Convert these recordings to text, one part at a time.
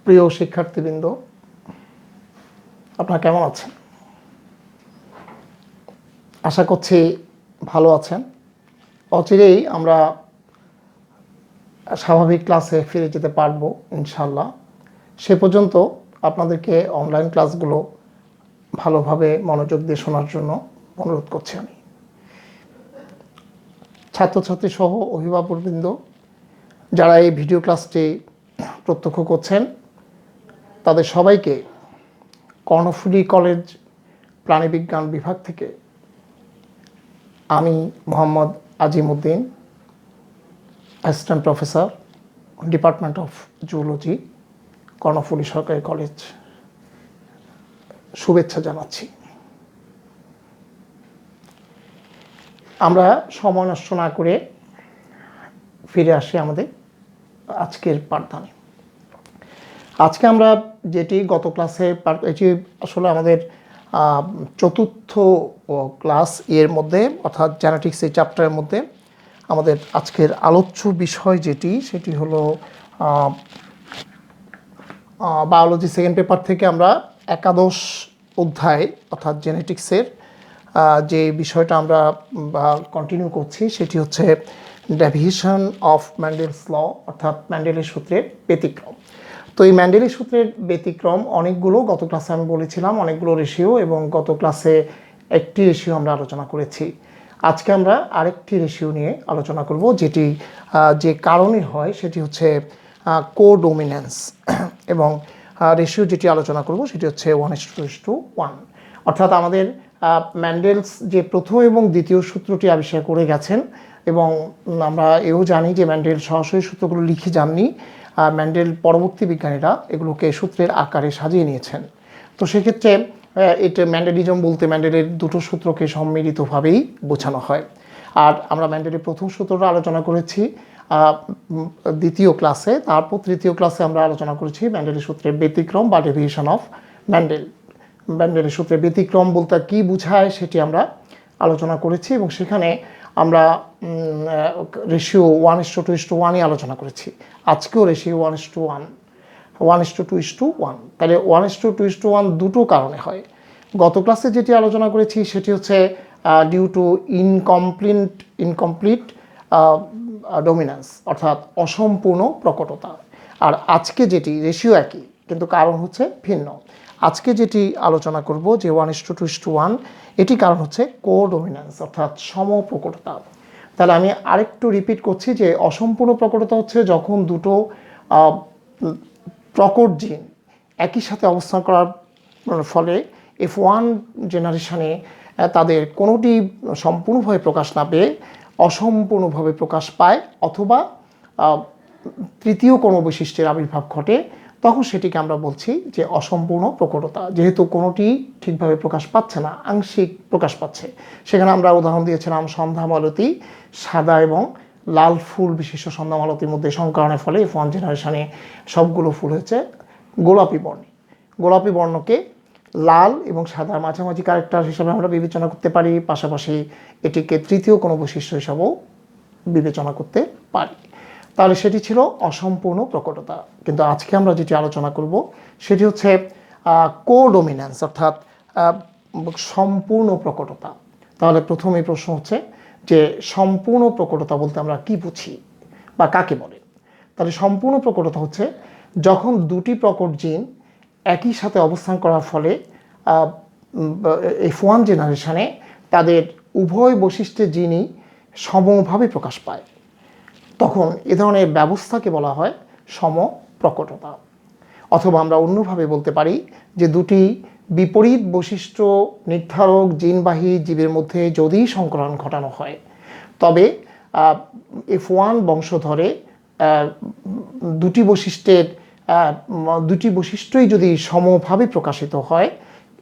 প্রিয় শিক্ষার্থীবৃন্দ, আপনারা কেমন আছেন? আশা করছি ভালো আছেন। অচিরেই আমরা স্বাভাবিক ক্লাসে ফিরে যেতে পারবো ইনশাল্লাহ। সে পর্যন্ত আপনাদেরকে অনলাইন ক্লাসগুলো ভালোভাবে মনোযোগ দিয়ে শোনার জন্য অনুরোধ করছি আমি। ছাত্রছাত্রী সহ অভিভাবকবৃন্দ যারা এই ভিডিও ক্লাসটি প্রত্যক্ষ করছেন, তাদের সবাইকে কর্ণফুলী কলেজ প্রাণীবিজ্ঞান বিভাগ থেকে আমি Mohammad Azimuddin, assistant professor, department of zoology, Karnaphuli সরকারি কলেজ, শুভেচ্ছা জানাচ্ছি। আমরা সময় নষ্ট না করে ফিরে আসি আমাদের আজকের পাঠদানে। আজকে আমরা যেটি গত ক্লাসে এটি আসলে আমাদের চতুর্থ ক্লাস এর মধ্যে, অর্থাৎ জেনেটিক্স এই চ্যাপ্টারের মধ্যে আমাদের আজকের আলোচ্য বিষয় যেটি, সেটি হলো বায়োলজি সেকেন্ড পেপার থেকে আমরা একাদশ অধ্যায় অর্থাৎ জেনেটিক্সের যে বিষয়টা আমরা কন্টিনিউ করছি সেটি হচ্ছে ডেভিয়েশন অফ ম্যান্ডেলস ল, অর্থাৎ ম্যান্ডেলের সূত্রের ব্যতিক্রম। তো এই ম্যান্ডেলের সূত্রের ব্যতিক্রম অনেকগুলো, গত ক্লাসে আমি বলেছিলাম অনেকগুলো রেশিও, এবং গত ক্লাসে একটি রেশিও আমরা আলোচনা করেছি। আজকে আমরা আরেকটি রেশিও নিয়ে আলোচনা করব, যেটি যে কারণে হয় সেটি হচ্ছে কোডোমিনেন্স, এবং রেশিও যেটি আলোচনা করব সেটি হচ্ছে 1:1, অর্থাৎ আমাদের ম্যান্ডেলস যে প্রথম এবং দ্বিতীয় সূত্রটি আবিষ্কার করে গেছেন, এবং আমরা এও জানি যে ম্যান্ডেল সরাসরি সূত্রগুলো লিখে যাননি, ম্যান্ডেল পরবর্তী বিজ্ঞানীরা এগুলোকে সূত্রের আকারে সাজিয়ে নিয়েছেন। তো সেক্ষেত্রে এটা ম্যান্ডেলিজম বলতে ম্যান্ডেলের দুটো সূত্রকে সম্মিলিতভাবেই বোঝানো হয়। আর আমরা ম্যান্ডেলের প্রথম সূত্রটা আলোচনা করেছি দ্বিতীয় ক্লাসে, তারপর তৃতীয় ক্লাসে আমরা আলোচনা করেছি ম্যান্ডেলের সূত্রের ব্যতিক্রম বা ডেভিয়েশন অফ ম্যান্ডেল। ম্যান্ডেলের সূত্রের ব্যতিক্রম বলতে কী বোঝায় সেটি আমরা আলোচনা করেছি, এবং সেখানে আমরা রেশিও 1:2:1 আলোচনা করেছি। আজকেও রেশিও 1:2:1। তাহলে 1:2:1 দুটো কারণে হয়। গত ক্লাসে যেটি আলোচনা করেছি সেটি হচ্ছে ডিউ টু ইনকমপ্লিট ডমিন্যান্স, অর্থাৎ অসম্পূর্ণ প্রকটতা। আর আজকে যেটি রেশিও একই কিন্তু কারণ হচ্ছে ভিন্ন। আজকে যেটি আলোচনা করব যে 1:2:1, এটি কারণ হচ্ছে কোডোমিন্যান্স, অর্থাৎ সমপ্রকটতা। তাহলে আমি আরেকটু রিপিট করছি যে অসম্পূর্ণ প্রকটতা হচ্ছে যখন দুটো প্রকট জিন একই সাথে অবস্থান করার ফলে F1 জেনারেশনে তাদের কোনোটি সম্পূর্ণভাবে প্রকাশ না পেয়ে অসম্পূর্ণভাবে প্রকাশ পায়, অথবা তৃতীয় কোনো বৈশিষ্ট্যের আবির্ভাব ঘটে, তখন সেটিকে আমরা বলছি যে অসম্পূর্ণ প্রকটতা। যেহেতু কোনোটি ঠিকভাবে প্রকাশ পাচ্ছে না, আংশিক প্রকাশ পাচ্ছে, সেখানে আমরা উদাহরণ দিয়েছিলাম সন্ধ্যামালতী, সাদা এবং লাল ফুল বিশিষ্ট সন্ধ্যামালতীর মধ্যে সংকরণের ফলে F1 জেনারেশনে সবগুলো ফুল হচ্ছে গোলাপি বর্ণে। গোলাপি বর্ণকে লাল এবং সাদার মাঝামাঝি ক্যারেক্টার হিসাবে আমরা বিবেচনা করতে পারি, পাশাপাশি এটিকে তৃতীয় কোনো বৈশিষ্ট্য হিসাবেও বিবেচনা করতে পারি। তাহলে সেটি ছিল অসম্পূর্ণ প্রকটতা। কিন্তু আজকে আমরা যেটি আলোচনা করব সেটি হচ্ছে কোডোমিন্যান্স, অর্থাৎ সম্পূর্ণ প্রকটতা। তাহলে প্রথমেই প্রশ্ন হচ্ছে যে সম্পূর্ণ প্রকটতা বলতে আমরা কি বুঝি বা কাকে বলে? তাহলে সম্পূর্ণ প্রকটতা হচ্ছে যখন দুটি প্রকট জিন একই সাথে অবস্থান করার ফলে F1 জেনারেশনে তাদের উভয় বৈশিষ্ট্যের জিনই সমভাবে প্রকাশ পায়, তখন এ ধরনের ব্যবস্থাকে বলা হয় সমপ্রকটতা। অথবা আমরা অন্যভাবে বলতে পারি যে দুটি বিপরীত বৈশিষ্ট্য নির্ধারক জিনবাহী জীবের মধ্যে যদি সংকরণ ঘটানো হয়, তবে F1 বংশধরে দুটি বৈশিষ্ট্যই যদি সমভাবে প্রকাশিত হয়,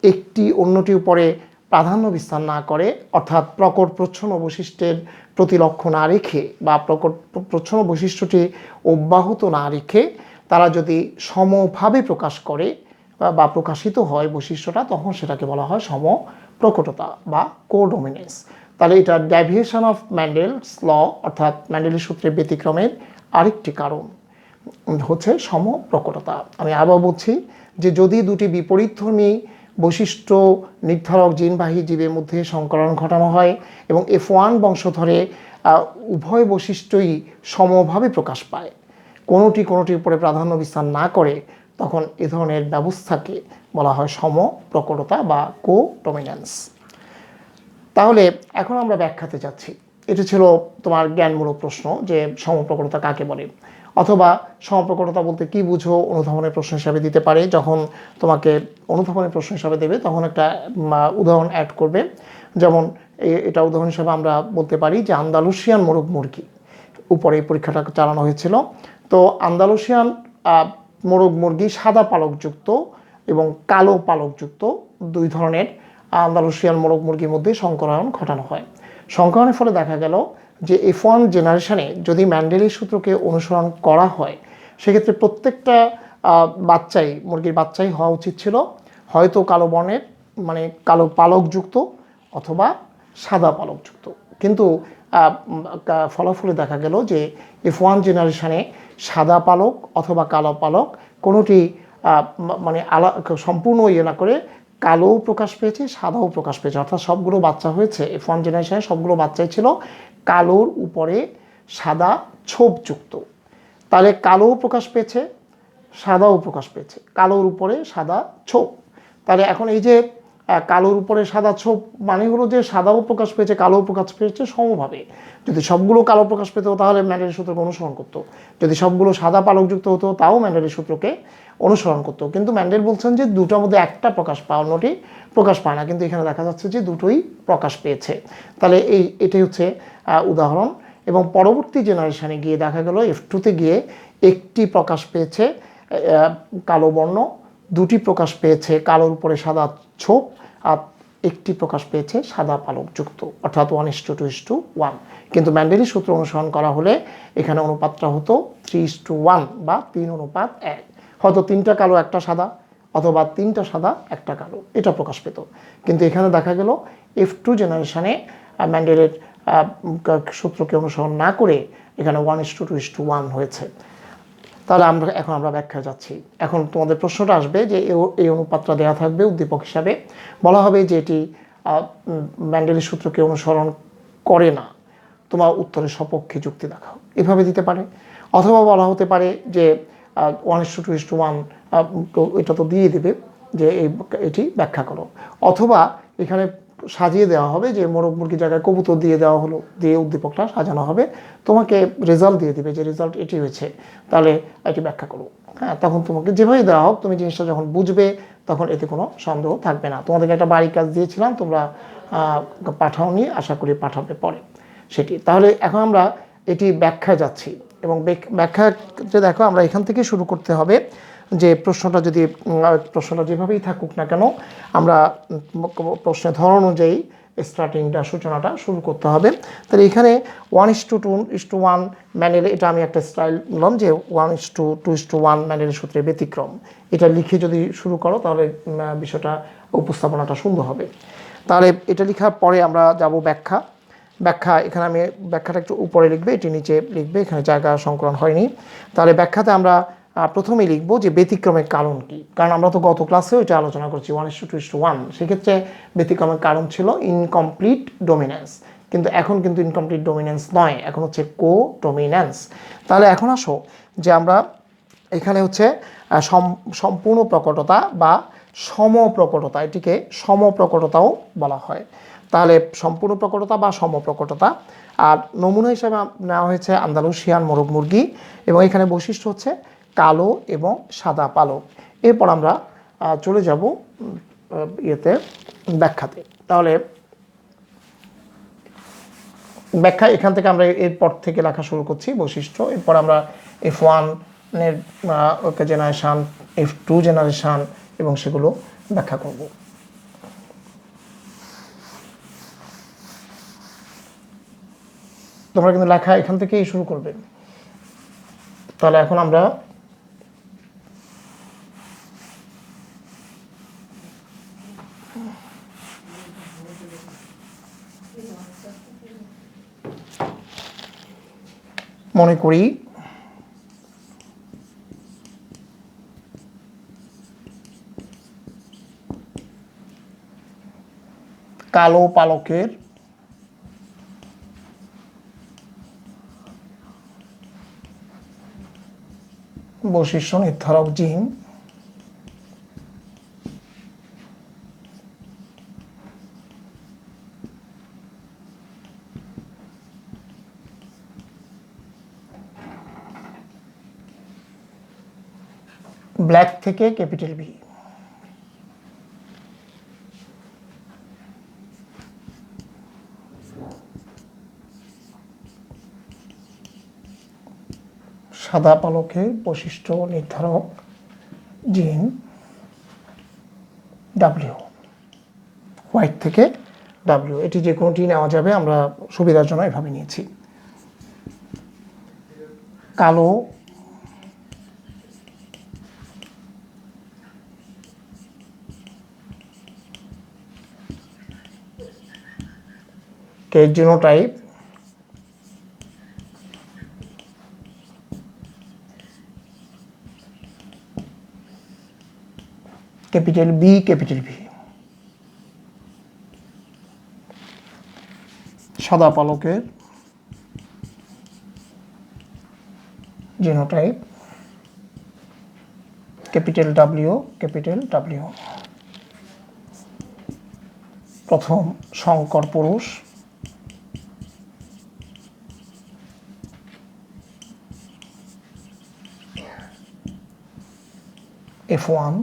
একটি অন্যটির উপরে প্রাধান্য বিস্তার না করে, অর্থাৎ প্রকট প্রচ্ছন্ন বৈশিষ্ট্যের প্রতি লক্ষ্য না রেখে বা প্রকট প্রচ্ছন্ন বৈশিষ্ট্যটি অব্যাহত না রেখে তারা যদি সমভাবে প্রকাশ করে বা প্রকাশিত হয় বৈশিষ্ট্যটা, তখন সেটাকে বলা হয় সমপ্রকটতা বা কোডোমিনেন্স। তাহলে এটা ডেভিয়েশন অফ ম্যান্ডেলস ল, অর্থাৎ ম্যান্ডেলের সূত্রের ব্যতিক্রমের আরেকটি কারণ। হচ্ছে সমপ্রকটতা। আমি আবার বলছি যে যদি দুটি বিপরীতধর্মী বৈশিষ্ট্য নির্ধারক জিনবাহী জীবের মধ্যে সংকরণ ঘটানো হয় এবং F1 বংশধরে উভয় বৈশিষ্ট্যই সমভাবে প্রকাশ পায়, কোনোটির উপরে প্রাধান্য বিস্তার না করে, তখন এ ধরনের ব্যবস্থাকে বলা হয় সমপ্রকটতা বা কোডমিন্যান্স। তাহলে এখন আমরা ব্যাখ্যাতে যাচ্ছি। এটা ছিল তোমার জ্ঞানমূলক প্রশ্ন যে সমপ্রকটতা কাকে বলে, অথবা সমপ্রকটতা বলতে কি বুঝো অনুধাবনের প্রশ্ন হিসাবে দিতে পারে। যখন তোমাকে অনুধাবনের প্রশ্ন হিসাবে দেবে তখন একটা উদাহরণ অ্যাড করবে। যেমন এটা উদাহরণ হিসাবে আমরা বলতে পারি যে আন্দালুসিয়ান মোরগ মুরগি উপরে এই পরীক্ষাটা চালানো হয়েছিল। তো আন্দালুসিয়ান মোরগ মুরগি সাদা পালকযুক্ত এবং কালো পালকযুক্ত দুই ধরনের আন্দালুসিয়ান মোরগ মুরগির মধ্যে সংকরায়ন ঘটানো হয়। সংকরণের ফলে দেখা গেল যে F1 জেনারেশনে যদি ম্যান্ডেলের সূত্রকে অনুসরণ করা হয়, সেক্ষেত্রে প্রত্যেকটা মুরগির বাচ্চাই হওয়া উচিত ছিল হয়তো কালো বর্ণের, মানে কালো পালকযুক্ত অথবা সাদা পালকযুক্ত। কিন্তু ফলাফলে দেখা গেল যে F1 জেনারেশনে সাদা পালক অথবা কালো পালক কোনোটি মানে সম্পূর্ণ না করে কালোও প্রকাশ পেয়েছে, সাদাও প্রকাশ পেয়েছে। অর্থাৎ সবগুলো বাচ্চা হয়েছে F1 জেনারেশনে সবগুলো বাচ্চাই ছিল কালোর উপরে সাদা ছোপযুক্ত। তাহলে কালোও প্রকাশ পেয়েছে, সাদাও প্রকাশ পেয়েছে, কালোর উপরে সাদা ছোপ। তাহলে এখন এই যে কালোর উপরে সাদা ছোপ মানে হলো যে সাদাও প্রকাশ পেয়েছে, কালোও প্রকাশ পেয়েছে সমভাবে। যদি সবগুলো কালো প্রকাশ পেত তাহলে ম্যান্ডেলের সূত্রকে অনুসরণ করতো, যদি সবগুলো সাদা পালকযুক্ত হতো তাও ম্যান্ডেলের সূত্রকে অনুসরণ করতো। কিন্তু ম্যান্ডেল বলছেন যে দুটোর মধ্যে একটা প্রকাশ পায়, অন্যটি প্রকাশ পায় না, কিন্তু এখানে দেখা যাচ্ছে যে দুটোই প্রকাশ পেয়েছে। তাহলে এটাই হচ্ছে উদাহরণ। এবং পরবর্তী জেনারেশনে গিয়ে দেখা গেল F2তে গিয়ে একটি প্রকাশ পেয়েছে কালো বর্ণ, দুটি প্রকাশ পেয়েছে কালোর উপরে সাদা ছোপ, আর একটি প্রকাশ পেয়েছে সাদা পালকযুক্ত, অর্থাৎ 1:2:1। কিন্তু ম্যান্ডেলের সূত্র অনুসরণ করা হলে এখানে অনুপাতটা হতো 3:1 বা 3:1। হয়তো 3টা কালো একটা সাদা, অথবা 3টা সাদা একটা কালো, এটা প্রকাশ পেত। কিন্তু এখানে দেখা গেল F2 জেনারেশনে ম্যান্ডেলের সূত্রকে অনুসরণ না করে এখানে 1:2:1 হয়েছে। তাহলে এখন আমরা ব্যাখ্যা যাচ্ছি। এখন তোমাদের প্রশ্নটা আসবে যে এই অনুপাতটা দেওয়া থাকবে উদ্দীপক হিসাবে, বলা হবে যে এটি ম্যান্ডেলের সূত্রকে অনুসরণ করে না, তোমার উত্তরের সপক্ষে যুক্তি দেখাও, এভাবে দিতে পারে। অথবা বলা হতে পারে যে 1:2:1 এটা তো দিয়ে দেবে যে এটি ব্যাখ্যা করো। অথবা এখানে সাজিয়ে দেওয়া হবে যে মোরগ মুরগির জায়গায় কবুতর দিয়ে দেওয়া হলো, দিয়ে উদ্দীপকটা সাজানো হবে, তোমাকে রেজাল্ট দিয়ে দিবে যে রেজাল্ট এটি হয়েছে, তাহলে এটি ব্যাখ্যা করো। হ্যাঁ, তখন তোমাকে যেভাবে দেওয়া হোক তুমি জিনিসটা যখন বুঝবে তখন এতে কোনো সন্দেহ থাকবে না। তোমাদেরকে একটা বাড়ির কাজ দিয়েছিলাম, তোমরা পাঠাওনি, আশা করি পাঠাবে পরে সেটি। তাহলে এখন আমরা এটি ব্যাখ্যায় যাচ্ছি এবং ব্যাখ্যাতে দেখো আমরা এখান থেকে শুরু করতে হবে যে প্রশ্নটা যেভাবেই থাকুক না কেন আমরা প্রশ্নের ধরন অনুযায়ী সূচনাটা শুরু করতে হবে। তাহলে এখানে 1:2:1 ম্যান্ডেল, এটা আমি একটা স্টাইল বললাম যে 1:2:1 ম্যান্ডেলের সূত্রে ব্যতিক্রম, এটা লিখে যদি শুরু করো তাহলে বিষয়টা উপস্থাপনাটা সুন্দর হবে। তাহলে এটা লেখার পরে আমরা যাব ব্যাখ্যা। এখানে আমি ব্যাখ্যাটা একটু উপরে লিখবে, এটি নিচে লিখবে, এখানে জায়গা সংকলন হয়নি। তাহলে ব্যাখ্যাতে আমরা প্রথমেই লিখবো যে ব্যতিক্রমের কারণ কি, কারণ আমরা তো গত ক্লাসেও এটা আলোচনা করছি 1:2:1। সেক্ষেত্রে ব্যতিক্রমের কারণ ছিল ইনকমপ্লিট ডমিন্যান্স, কিন্তু এখন কিন্তু ইনকমপ্লিট ডমিন্যান্স নয়, এখন হচ্ছে কোডমিন্যান্স। তাহলে এখন আসো যে আমরা এখানে হচ্ছে সম্পূর্ণ প্রকটতা বা সমপ্রকটতা, এটিকে সমপ্রকটতাও বলা হয়। তাহলে সম্পূর্ণ প্রকটতা বা সমপ্রকটতা, আর নমুনা হিসাবে নেওয়া হয়েছে আন্দালুসিয়ান মোরগ মুরগি, এবং এখানে বৈশিষ্ট্য হচ্ছে কালো এবং সাদা পালক। এরপর আমরা চলে যাব ব্যাখ্যাতে। তাহলে ব্যাখ্যা এখান থেকে আমরা এরপর থেকে লেখা শুরু করছি বৈশিষ্ট্য। এরপর আমরা F1 এর জেনারেশন, F2 জেনারেশন এবং সেগুলো ব্যাখ্যা করব। তোমরা কিন্তু লেখা এখান থেকেই শুরু করবে। তাহলে এখন আমরা মনে করি কালো পালকের বৈশিষ্ট্য নির্ধারক জিন ব্ল্যাক থেকে ক্যাপিটাল বি। সাদা পালকের বৈশিষ্ট্য নির্ধারক জিন ডাব্লিউ, হোয়াইট থেকে ডাব্লিউ। এটি যে কোনোটি নেওয়া যাবে, আমরা সুবিধার জন্য এভাবে নিয়েছি। কালো কে genotype capital B capital V. সাদা পালকের genotype capital W capital W. প্রথম সংকর পুরুষ F1,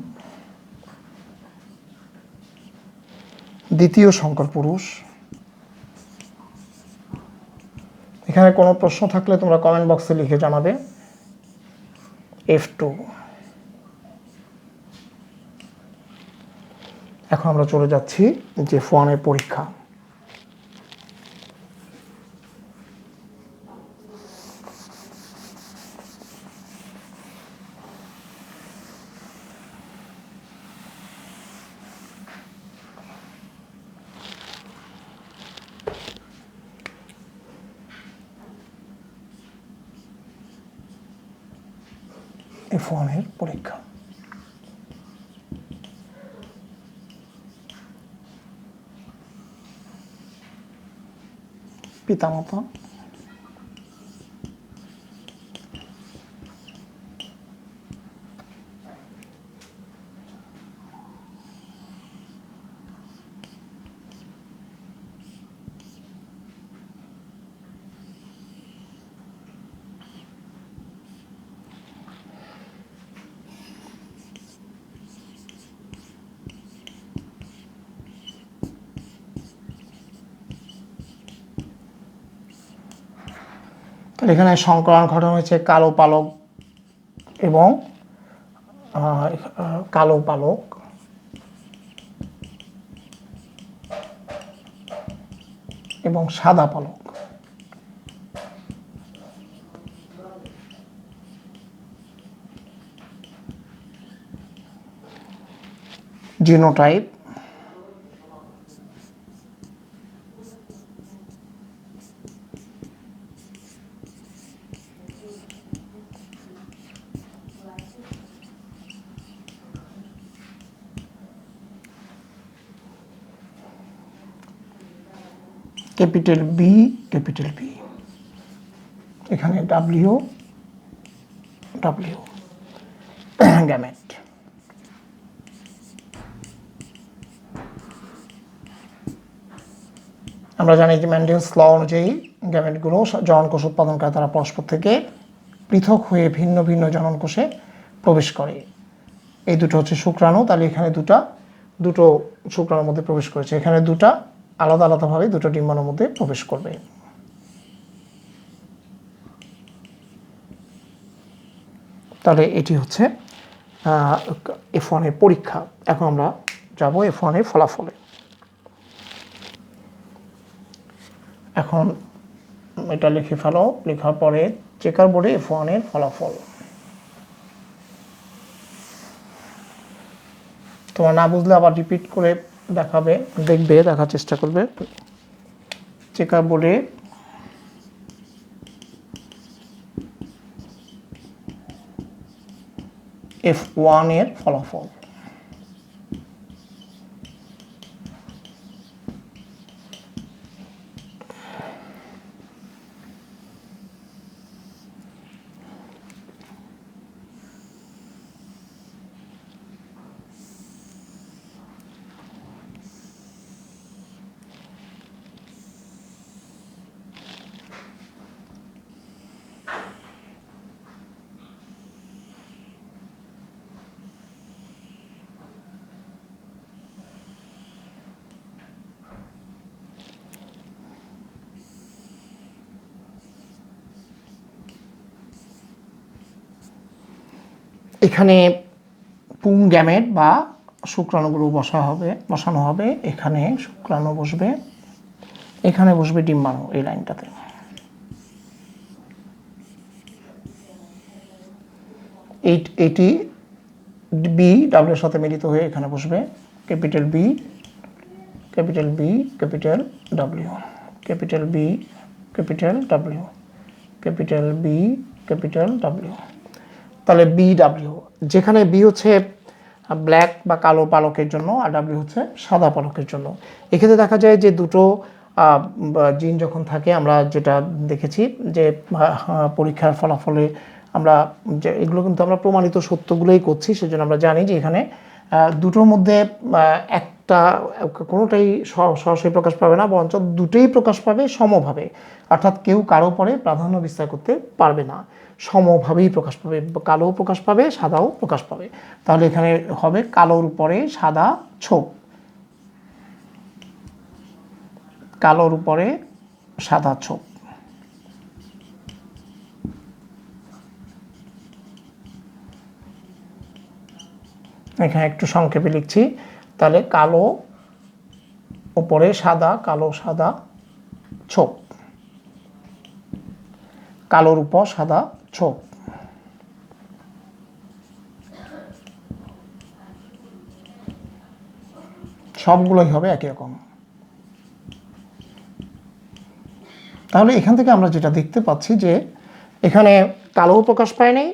দ্বিতীয় সংকর পুরুষ। এখানে কোনো প্রশ্ন থাকলে তোমরা কমেন্ট বক্সে লিখে জানাবে। F2। এখন আমরা চলে যাচ্ছি যে F1 এর পরীক্ষা। F1 এর পরীক্ষা। পিতামাতা এখানে সংকরণ ঘটানো হয়েছে কালো পালক এবং কালো পালক এবং সাদা পালক। Genotype capital B capital B. এখানে ডাব্লিউ ডাব্লিউ গ্যামেট। আমরা জানি যে মেন্ডেলস ল অনুযায়ী গ্যামেটগুলো জননকোষ উৎপাদন করে, তারা পরস্পর থেকে পৃথক হয়ে ভিন্ন ভিন্ন জননকোষে প্রবেশ করে। এই দুটো হচ্ছে শুক্রাণু, তাহলে এখানে দুটো শুক্রাণুর মধ্যে প্রবেশ করেছে, এখানে দুটা আলাদা আলাদাভাবে দুটো ডিম্বাণুর মধ্যে প্রবেশ করবে। তাহলে এটি হচ্ছে F1 এর পরীক্ষা। এখন আমরা যাব F1 এর ফলাফলে। এখন এটা লিখে ফেলো, লেখার পরে চেকার বোর্ডে F1 এর ফলাফল। তোমার না বুঝলে আবার রিপিট করে দেখার চেষ্টা করবে। চেকার বোর্ডে F1 এর ফলাফল। এখানে পুং গ্যামেট বা শুক্রাণুগুলো বসানো হবে। এখানে শুক্রাণু বসবে, এখানে বসবে ডিম্বাণু এই লাইনটাতে। এটি বি ডাব্লিউর সাথে মিলিত হয়ে এখানে বসবে, capital B, capital B, capital W, capital B, capital W, capital B, capital W. তাহলে বি ডাব্লিউ, যেখানে বি হচ্ছে ব্ল্যাক বা কালো পালকের জন্য আর ডাব্লিউ হচ্ছে সাদা পালকের জন্য। এক্ষেত্রে দেখা যায় যে দুটো জিন যখন থাকে, আমরা যেটা দেখেছি যে পরীক্ষার ফলাফলে আমরা যে এগুলো কিন্তু আমরা প্রমাণিত সত্যগুলোই করছি, সেজন্য আমরা জানি যে এখানে দুটোর মধ্যে একটা কোনোটাই সরাসরি প্রকাশ পাবে না, বরঞ্চ দুটোই প্রকাশ পাবে সমভাবে। অর্থাৎ কেউ কারো পরে প্রাধান্য বিস্তার করতে পারবে না, সমভাবেই প্রকাশ পাবে, কালোও প্রকাশ পাবে, সাদাও প্রকাশ পাবে। তাহলে এখানে হবে কালোর উপরে সাদা ছোপ, কালোর উপরে সাদা ছোপ। এখানে একটু সংক্ষেপে লিখছি, তাহলে কালো উপরে সাদা, কালো সাদা ছোপ, কালোর উপর সাদা ছোপ। সবগুলোই হবে একই রকম। তাহলে এখান থেকে আমরা যেটা দেখতে পাচ্ছি যে এখানে কালোও প্রকাশ পায়নি,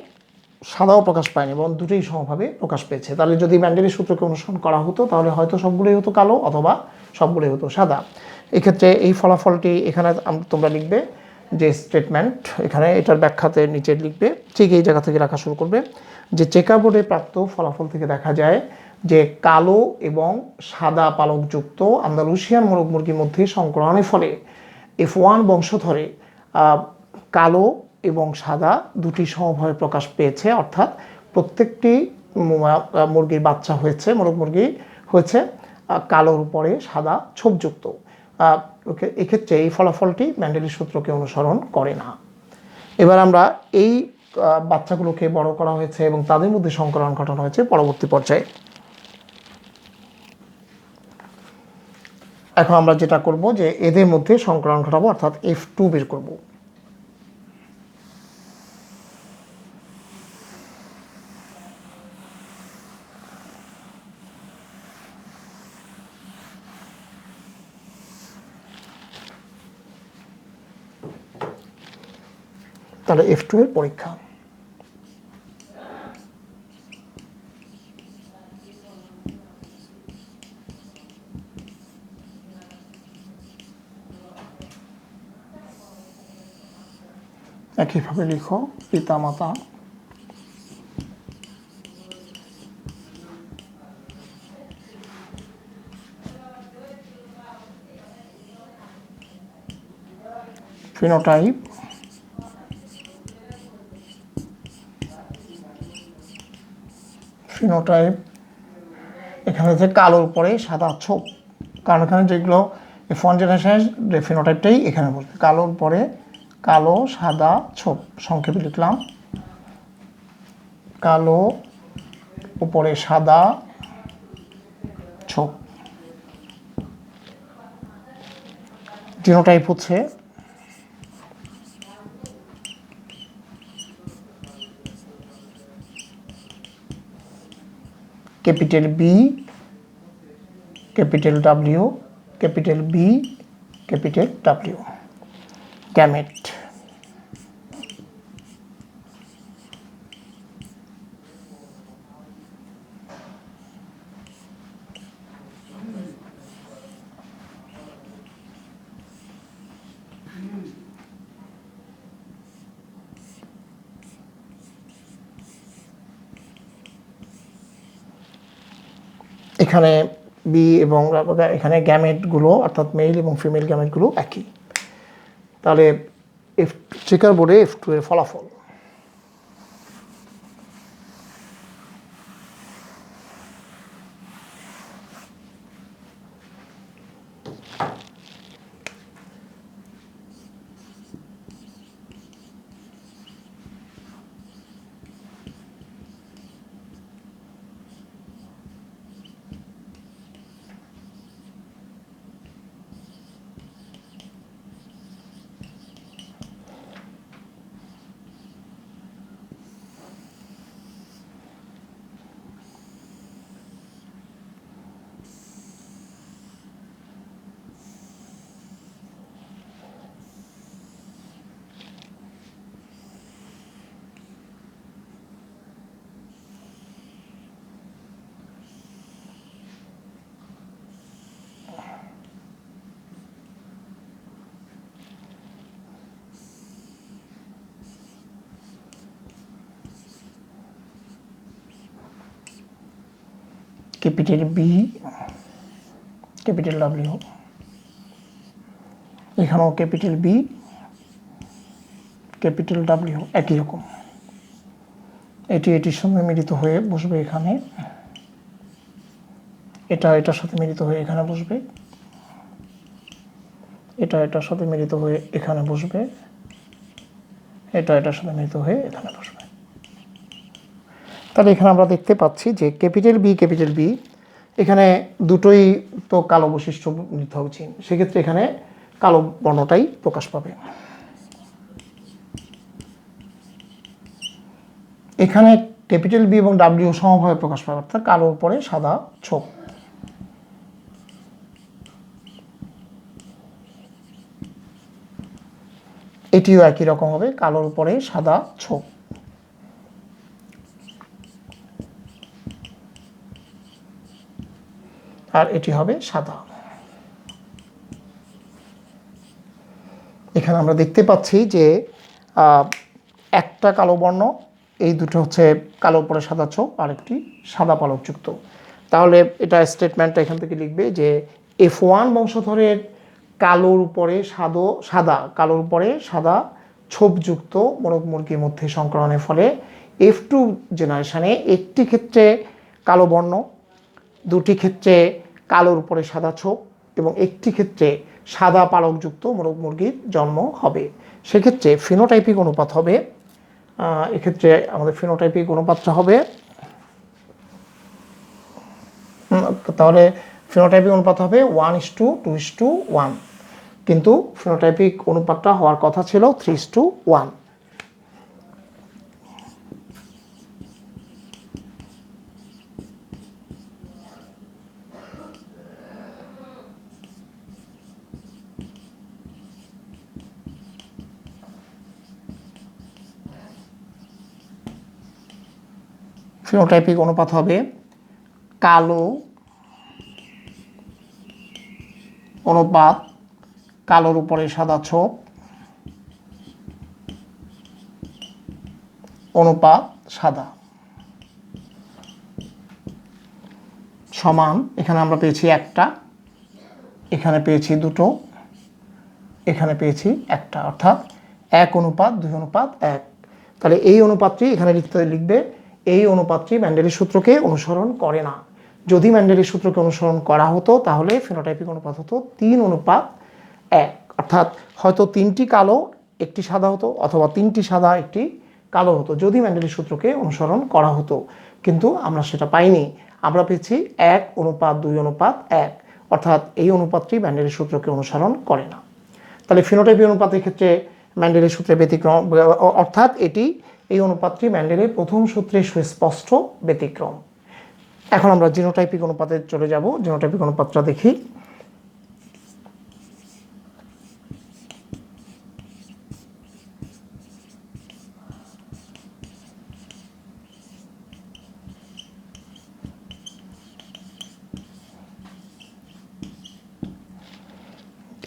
সাদাও প্রকাশ পায়নি, এবং দুটোই সমভাবে প্রকাশ পেয়েছে। তাহলে যদি ম্যান্ডেলের সূত্রকে অনুসরণ করা হতো তাহলে হয়তো সবগুলোই হতো কালো অথবা সবগুলোই হতো সাদা। এক্ষেত্রে এই ফলাফলটি এখানে তোমরা লিখবে যে স্টেটমেন্ট, এখানে এটার ব্যাখ্যাতে নিচে লিখবে, ঠিক এই জায়গা থেকে লেখা শুরু করবে যে চেকার বোর্ডে প্রাপ্ত ফলাফল থেকে দেখা যায় যে কালো এবং সাদা পালকযুক্ত আন্দালুসিয়ান মোরগ মুরগির মধ্যে সংক্রমণের ফলে F1 বংশধরে কালো এবং সাদা দুটি সমভাবে প্রকাশ পেয়েছে। অর্থাৎ প্রত্যেকটি মুরগির বাচ্চা হয়েছে, মোরগ মুরগি হয়েছে কালোর উপরে সাদা ছোপযুক্ত। এক্ষেত্রে এই ফলাফলটি ম্যান্ডেলের সূত্রকে অনুসরণ করে না। এবার আমরা এই বাচ্চাগুলোকে বড় করা হয়েছে এবং তাদের মধ্যে সংক্রমণ ঘটানো হয়েছে পরবর্তী পর্যায়ে। এখন আমরা যেটা করব যে এদের মধ্যে সংক্রমণ ঘটাবো, অর্থাৎ F2 বের করব। তাহলে F2 এর পরীক্ষা। একইভাবে লিখো পিতামাতা, ফিনোটাইপ, ফিনোটাইপ এখানে হচ্ছে কালোর উপরে সাদা ছোপ, কারণ এখানে যেগুলো F1 জেনারেশন ফিনোটাইপটাই এখানে বলবে, কালোর পরে কালো সাদা ছোপ। সংক্ষেপে লিখলাম কালো উপরে সাদা ছোপ। জিনোটাইপ হচ্ছে capital B, capital W, capital B, capital W. Gamete এখানে বি এবং এখানে গ্যামেটগুলো অর্থাৎ মেল এবং ফিমেল গ্যামেটগুলো একই। তাহলে চেকার বোর্ডে F2 এর ফলাফল। ক্যাপিটাল বি, ক্যাপিটাল ডাব্লিউ, এখানেও ক্যাপিটাল বি, ক্যাপিটাল ডাব্লিউ, একই রকম। এটি এটির সঙ্গে মিলিত হয়ে বসবে এখানে, এটা এটার সাথে মিলিত হয়ে এখানে বসবে, এটা এটার সাথে মিলিত হয়ে এখানে বসবে, এটা এটার সাথে মিলিত হয়ে এখানে বসবে। তাহলে এখানে আমরা দেখতে পাচ্ছি যে ক্যাপিটাল বি এখানে দুটোই তো কালো বৈশিষ্ট্য নিতে হচ্ছে, সেক্ষেত্রে এখানে কালো বর্ণটাই প্রকাশ পাবে। এখানে ক্যাপিটাল বি এবং ডাব্লিউ সমভাবে প্রকাশ পাবে, অর্থাৎ কালোর উপরে সাদা ছোপ। এটিও একই রকম হবে, কালোর উপরে সাদা ছোপ। আর এটি হবে সাদা। এখানে আমরা দেখতে পাচ্ছি যে একটা কালো বর্ণ, এই দুটো হচ্ছে কালো উপরে সাদা ছোপ, আরেকটি সাদা পালকযুক্ত। তাহলে এটা স্টেটমেন্টটা এখান থেকে লিখবে যে F1 বংশধরের কালোর উপরে কালোর উপরে সাদা ছোপযুক্ত মোরগ মুরগির মধ্যে সংক্রমণের ফলে F2 জেনারেশনে একটি ক্ষেত্রে কালো বর্ণ, দুটি ক্ষেত্রে কালোর উপরে সাদা ছোপ এবং একটি ক্ষেত্রে সাদা পালকযুক্ত মোরগ মুরগির জন্ম হবে। সেক্ষেত্রে ফিনোটাইপিক অনুপাত হবে, এক্ষেত্রে আমাদের ফিনোটাইপিক অনুপাতটা হবে, তাহলে ফিনোটাইপিক অনুপাত হবে 1:2:1, কিন্তু ফিনোটাইপিক অনুপাতটা হওয়ার কথা ছিল 3:1। ফিনোটাইপিক অনুপাত হবে কালো অনুপাত কালোর উপরে সাদা ছোপ অনুপাত সাদা সমান, এখানে আমরা পেয়েছি একটা, এখানে পেয়েছি দুটো, এখানে পেয়েছি একটা, অর্থাৎ 1:2:1। তাহলে এই অনুপাতটি এখানে লিখবে, এই অনুপাতটি ম্যান্ডেলের সূত্রকে অনুসরণ করে না। যদি ম্যান্ডেলের সূত্রকে অনুসরণ করা হতো তাহলে ফিনোটাইপিক অনুপাত হতো 3:1, অর্থাৎ হয়তো 3টি কালো একটি সাদা হতো, অথবা 3টি সাদা একটি কালো হতো যদি ম্যান্ডেলের সূত্রকে অনুসরণ করা হতো, কিন্তু আমরা সেটা পাইনি। আমরা পেয়েছি 1:2:1, অর্থাৎ এই অনুপাতটি ম্যান্ডেলের সূত্রকে অনুসরণ করে না। তাহলে ফিনোটাইপিক অনুপাতের ক্ষেত্রে ম্যান্ডেলের সূত্রে ব্যতিক্রম, অর্থাৎ এই অনুপাতটি ম্যান্ডেলের প্রথম সূত্রের সুস্পষ্ট ব্যতিক্রম। এখন আমরা জিনোটাইপিক অনুপাতে চলে যাব। জিনোটাইপিক অনুপাতটা দেখি।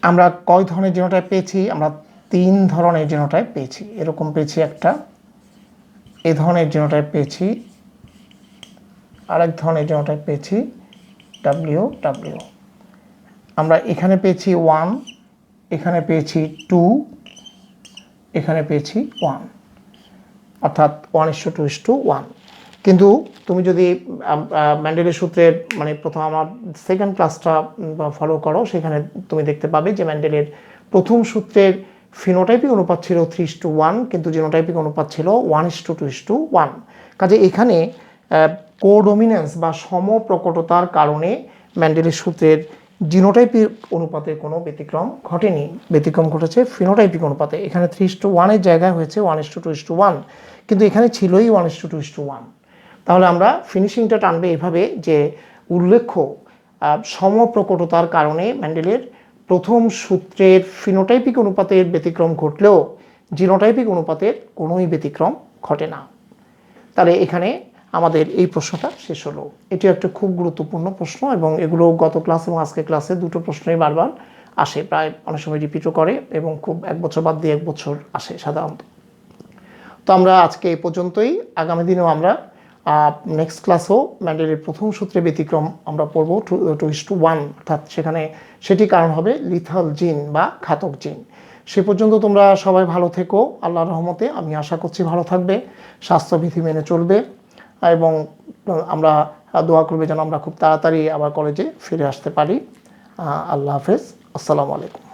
আমরা কয় ধরনের জিনোটাইপ পেয়েছি? আমরা 3 ধরনের জিনোটাইপ পেয়েছি। এরকম পেয়েছি একটা, এই ধরনের জিনোটাইপ পেয়েছি, আরেক ধরনের জিনোটাইপ পেয়েছি WW। আমরা এখানে পেয়েছি 1, এখানে পেয়েছি 2, এখানে পেয়েছি 1, অর্থাৎ 1:2:1। কিন্তু তুমি যদি ম্যান্ডেলের সূত্রের মানে প্রথম আমার সেকেন্ড ক্লাসটা ফলো করো, সেখানে তুমি দেখতে পাবে যে ম্যান্ডেলের প্রথম সূত্রের ফিনোটাইপিক অনুপাত ছিল 3:1, কিন্তু জিনোটাইপিক অনুপাত ছিল 1:2:1। কাজে এখানে কোডমিনেন্স বা সমপ্রকটতার কারণে ম্যান্ডেলের সূত্রের জিনোটাইপিক অনুপাতে কোনো ব্যতিক্রম ঘটেনি, ব্যতিক্রম ঘটেছে ফিনোটাইপিক অনুপাতে। এখানে 3:1 জায়গায় হয়েছে 1:2:1, কিন্তু এখানে ছিলই 1:2:1। তাহলে আমরা ফিনিশিংটা টানবে এভাবে যে উল্লেখ্য সমপ্রকটতার কারণে ম্যান্ডেলের প্রথম সূত্রের ফিনোটাইপিক অনুপাতের ব্যতিক্রম ঘটলেও জিনোটাইপিক অনুপাতের কোনোই ব্যতিক্রম ঘটে না। তাহলে এখানে আমাদের এই প্রশ্নটা শেষ হলো। এটি একটা খুব গুরুত্বপূর্ণ প্রশ্ন এবং এগুলো গত ক্লাস এবং আজকের ক্লাসে দুটো প্রশ্নই বারবার আসে, প্রায় অনেক সময় রিপিটও করে এবং খুব 1 বছর বাদ দিয়ে 1 বছর আসে সাধারণত। তো আমরা আজকে এই পর্যন্তই। আগামী দিনেও আমরা নেক্সট ক্লাসও ম্যান্ডেলের প্রথম সূত্রে ব্যতিক্রম আমরা পড়ব 2:1, অর্থাৎ সেখানে সেটি কারণ হবে লিথাল জিন বা ঘাতক জিন। সে পর্যন্ত তোমরা সবাই ভালো থেকো, আল্লাহর রহমতে আমি আশা করছি ভালো থাকবে, স্বাস্থ্যবিধি মেনে চলবে এবং আমরা দোয়া করবে যেন আমরা খুব তাড়াতাড়ি আবার কলেজে ফিরে আসতে পারি। আল্লাহ হাফেজ, আসসালামু আলাইকুম।